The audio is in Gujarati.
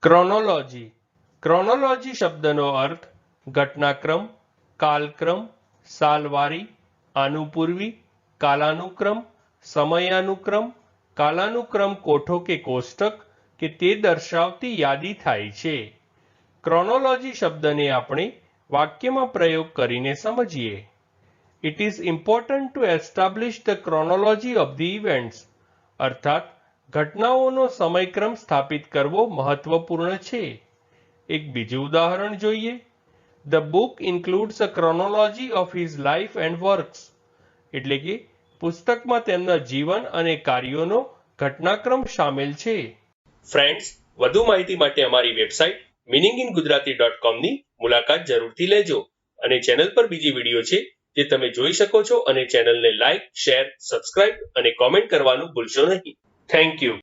ક્રોનોલોજી ક્રોનોલોજી શબ્દનો અર્થ ઘટનાક્રમ, કાલક્રમ, સાલવારી, આનુપૂર્વી, કાલાનુક્રમ, સમયાનુક્રમ, કાલાનુક્રમ કોઠો કે કોષ્ટક કે તે દર્શાવતી યાદી થાય છે. ક્રોનોલોજી શબ્દને આપણે વાક્યમાં પ્રયોગ કરીને સમજીએ. It is important to establish the chronology of the events, અર્થાત ઘટનાઓનો સમયક્રમ સ્થાપિત કરવો મહત્વપૂર્ણ છે. એક બીજું ઉદાહરણ જોઈએ. The book includes a chronology of his life and works, એટલે કે પુસ્તકમાં તેમના જીવન અને કાર્યોનો ઘટનાક્રમ શામેલ છે. ફ્રેન્ડ્સ, વધુ માહિતી માટે અમારી વેબસાઇટ meaningingujarati.com ની મુલાકાત જરૂરથી લેજો અને ચેનલ પર બીજી વિડીયો છે જે તમે જોઈ શકો છો અને ચેનલને લાઇક, શેર, સબસ્ક્રાઇબ અને કોમેન્ટ કરવાનું ભૂલશો નહીં. Thank you.